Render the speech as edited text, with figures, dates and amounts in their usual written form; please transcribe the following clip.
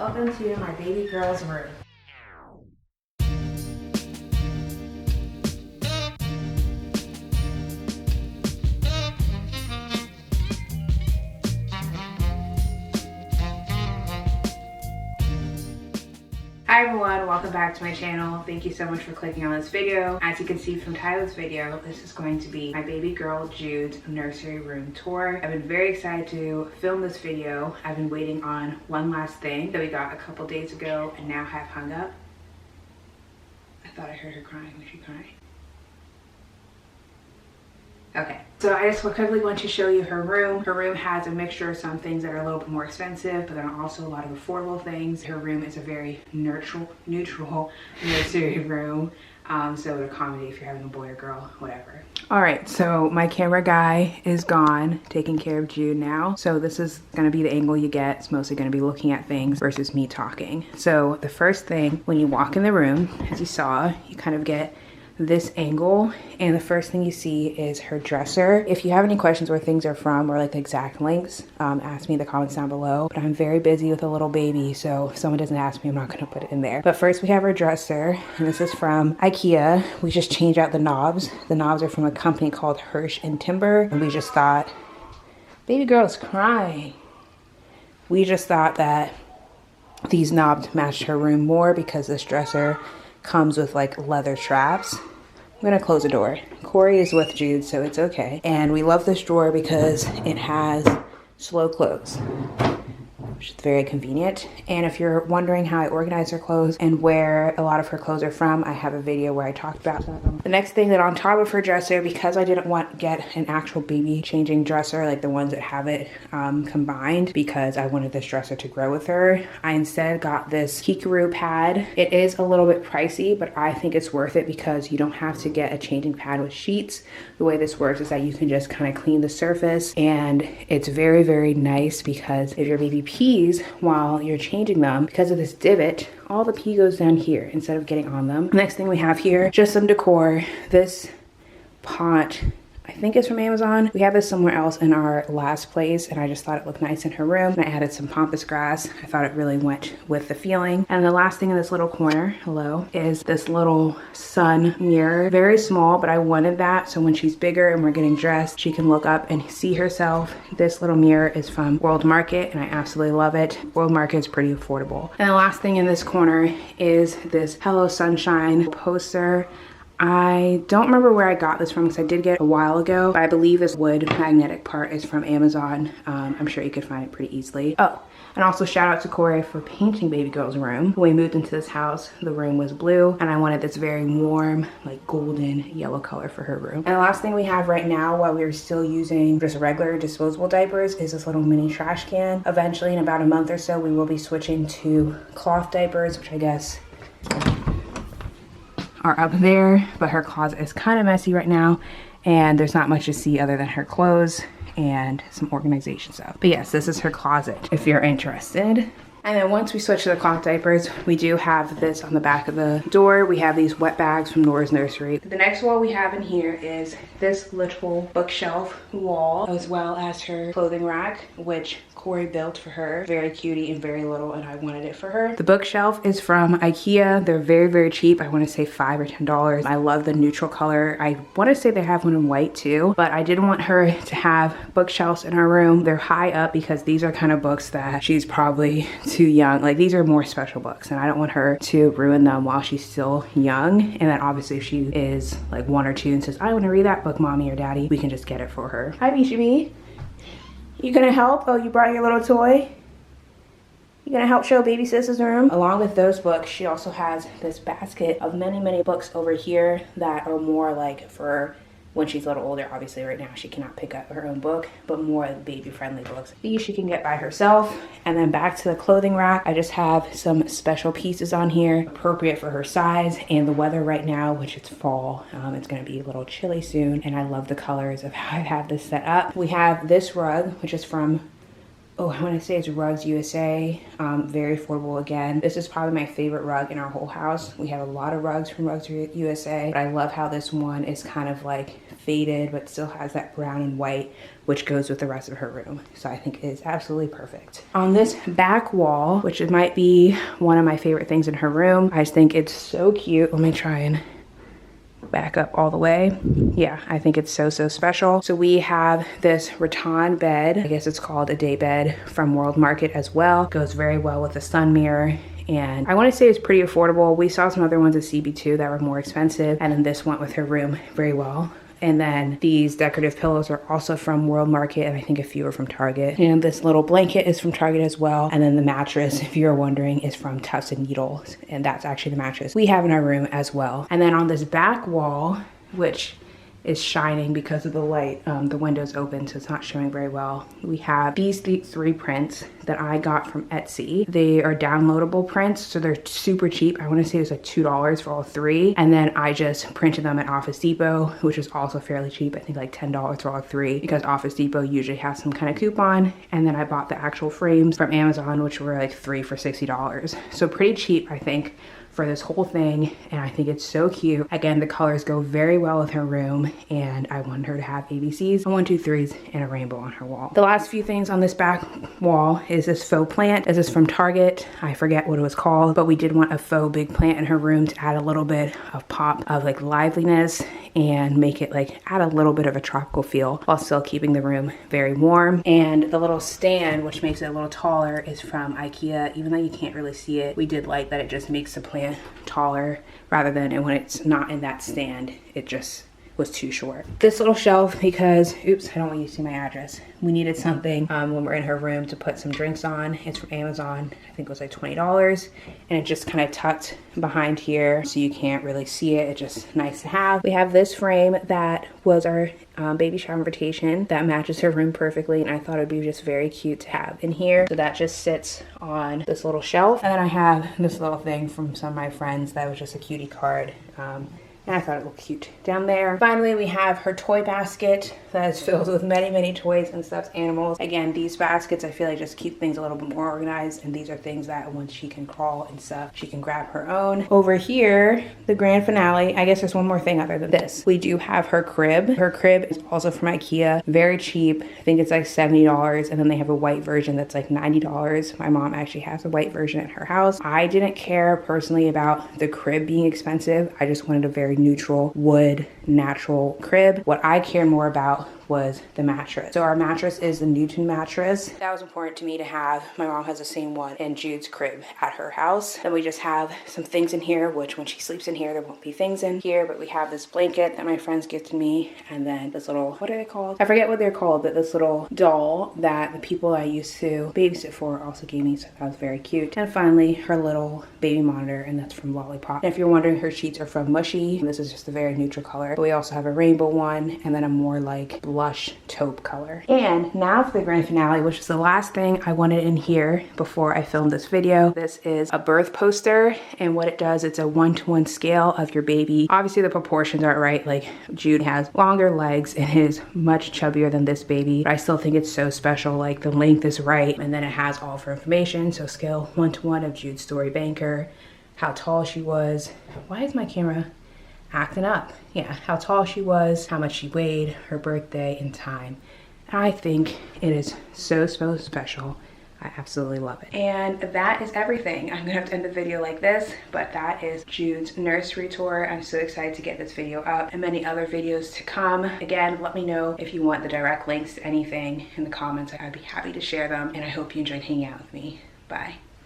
Welcome to my baby girl's room. Hi everyone, welcome back to my channel. Thank you so much for clicking on this video. As you can see from the title of this video, this is going to be my baby girl Jude's nursery room tour. I've been very excited to film this video. I've been waiting on one last thing that we got a couple days ago and now have hung up. I thought I heard her crying. Was she crying? Okay, so I just quickly want to show you her room. Her room has a mixture of some things that are a little bit more expensive, but then also a lot of affordable things. Her room is a very neutral nursery room. So it would accommodate if you're having a boy or girl, whatever. All right, so my camera guy is gone, taking care of Jude now. So this is gonna be the angle you get. It's mostly gonna be looking at things versus me talking. So the first thing, when you walk in the room, as you saw, you kind of get this angle, and the first thing you see is her dresser. If you have any questions where things are from or like the exact links, ask me in the comments down below. But I'm very busy with a little baby, so if someone doesn't ask me, I'm not gonna put it in there. But first we have her dresser, and this is from IKEA. We just changed out the knobs. The knobs are from a company called Hirsch and Timber, and we just thought, baby girl's crying. We just thought that these knobs matched her room more because this dresser comes with like leather straps. I'm gonna close the door. Corey is with Jude, so it's okay. And we love this drawer because it has slow close, which is very convenient. And if you're wondering how I organize her clothes and where a lot of her clothes are from, I have a video where I talked about that. The next thing, that on top of her dresser, because I didn't want to get an actual baby changing dresser like the ones that have it combined, because I wanted this dresser to grow with her, I instead got this Hikaru pad. It is a little bit pricey, but I think it's worth it because you don't have to get a changing pad with sheets. The way this works is that you can just kind of clean the surface, and it's very, very nice because if your baby pees while you're changing them, because of this divot, all the pee goes down here instead of getting on them. Next thing we have here, just some decor. This pot, I think it's from Amazon. We have this somewhere else in our last place, and I just thought it looked nice in her room. And I added some pampas grass. I thought it really went with the feeling. And the last thing in this little corner, hello, is this little sun mirror. Very small, but I wanted that so when she's bigger and we're getting dressed, she can look up and see herself. This little mirror is from World Market, and I absolutely love it. World Market is pretty affordable. And the last thing in this corner is this Hello Sunshine poster. I don't remember where I got this from because I did get it a while ago, but I believe this wood magnetic part is from Amazon. I'm sure you could find it pretty easily. Oh, and also shout out to Corey for painting baby girl's room. When we moved into this house, the room was blue, and I wanted this very warm, like golden yellow color for her room. And the last thing we have right now, while we're still using just regular disposable diapers, is this little mini trash can. Eventually, in about a month or so, we will be switching to cloth diapers, which I guess are up there, but her closet is kind of messy right now, and there's not much to see other than her clothes and some organization stuff. But yes, this is her closet if you're interested. And then once we switch to the cloth diapers, we do have this on the back of the door. We have these wet bags from Nora's Nursery. The next wall we have in here is this little bookshelf wall, as well as her clothing rack, which Corey built for her. Very cutie and very little, and I wanted it for her. The bookshelf is from IKEA. They're very, very cheap. I want to say $5 or $10. I love the neutral color. I want to say they have one in white too, but I didn't want her to have bookshelves in her room. They're high up because these are kind of books that she's probably too young. Like, these are more special books, and I don't want her to ruin them while she's still young. And then obviously if she is like 1 or 2 and says, I want to read that book, mommy or daddy, we can just get it for her. Hi, Bishabi. You gonna help? Oh, you brought your little toy? You gonna help show baby sis's room? Along with those books, she also has this basket of many, many books over here that are more like for when she's a little older. Obviously right now she cannot pick up her own book, but more baby friendly books. These she can get by herself. And then back to the clothing rack, I just have some special pieces on here appropriate for her size and the weather right now, which it's fall. It's gonna be a little chilly soon, and I love the colors of how I have this set up. We have this rug, which is from Oh, I want to say it's Rugs USA. Very affordable again. This is probably my favorite rug in our whole house. We have a lot of rugs from Rugs USA, but I love how this one is kind of like faded, but still has that brown and white, which goes with the rest of her room. So I think it is absolutely perfect. On this back wall, which it might be one of my favorite things in her room, I just think it's so cute. Let me try and back up all the way. Yeah, I think it's so special. So we have this rattan bed. I guess it's called a day bed from World Market as well. Goes very well with the sun mirror. And I want to say it's pretty affordable. We saw some other ones at CB2 that were more expensive, and then this went with her room very well. And then these decorative pillows are also from World Market, and I think a few are from Target. And this little blanket is from Target as well. And then the mattress, if you're wondering, is from Tufts and Needles. And that's actually the mattress we have in our room as well. And then on this back wall, which is shining because of the light, the window's open, so it's not showing very well. We have these three prints that I got from Etsy. They are downloadable prints, so they're super cheap. I want to say it was like $2 for all three. And then I just printed them at Office Depot, which is also fairly cheap. I think like $10 for all three, because Office Depot usually has some kind of coupon. And then I bought the actual frames from Amazon, which were like 3 for $60. So pretty cheap, I think, for this whole thing, and I think it's so cute. Again, the colors go very well with her room, and I wanted her to have ABCs, 1, 2, 3s, and a rainbow on her wall. The last few things on this back wall is this faux plant. This is from Target. I forget what it was called, but we did want a faux big plant in her room to add a little bit of pop of like liveliness and make it like add a little bit of a tropical feel while still keeping the room very warm. And the little stand, which makes it a little taller, is from IKEA. Even though you can't really see it, we did like that it just makes the plant taller rather than when it's not in that stand, it just was too short. This little shelf, because, oops, I don't want you to see my address. We needed something when we're in her room to put some drinks on. It's from Amazon. I think it was like $20. And it just kind of tucked behind here, so you can't really see it. It's just nice to have. We have this frame that was our baby shower invitation that matches her room perfectly, and I thought it'd be just very cute to have in here. So that just sits on this little shelf. And then I have this little thing from some of my friends that was just a cutie card. And I thought it looked cute down there. Finally, we have her toy basket that is filled with many toys and stuffed animals. Again, these baskets, I feel like just keep things a little bit more organized, and these are things that once she can crawl and stuff, she can grab her own. Over here, the grand finale, I guess there's one more thing other than this. We do have her crib. Her crib is also from IKEA, very cheap. I think it's like $70, and then they have a white version that's like $90. My mom actually has a white version at her house. I didn't care personally about the crib being expensive. I just wanted a very neutral wood natural crib. What I cared more about was the mattress. So our mattress is the Newton mattress. That was important to me to have. My mom has the same one in Jude's crib at her house. Then we just have some things in here, which when she sleeps in here, there won't be things in here, but we have this blanket that my friends gifted me, and then this little, what are they called? I forget what they're called, but this little doll that the people I used to babysit for also gave me, so that was very cute. And finally, her little baby monitor, and that's from Lollipop. And if you're wondering, her sheets are from Mushy. This is just a very neutral color, but we also have a rainbow one, and then a more like blush taupe color. And now for the grand finale, which is the last thing I wanted in here before I filmed this video. This is a birth poster, and what it does, it's a 1-to-1 scale of your baby. Obviously the proportions aren't right, like Jude has longer legs and is much chubbier than this baby, but I still think it's so special. Like the length is right, and then it has all of her information. So scale 1-to-1 of Jude's Story Banker, how tall she was. Why is my camera acting up? Yeah, how tall she was, how much she weighed, her birthday, and time. And I think it is so special. I absolutely love it. And that is everything. I'm gonna have to end the video like this, but that is Jude's nursery tour. I'm so excited to get this video up and many other videos to come. Again, let me know if you want the direct links to anything in the comments. I'd be happy to share them, and I hope you enjoyed hanging out with me. Bye.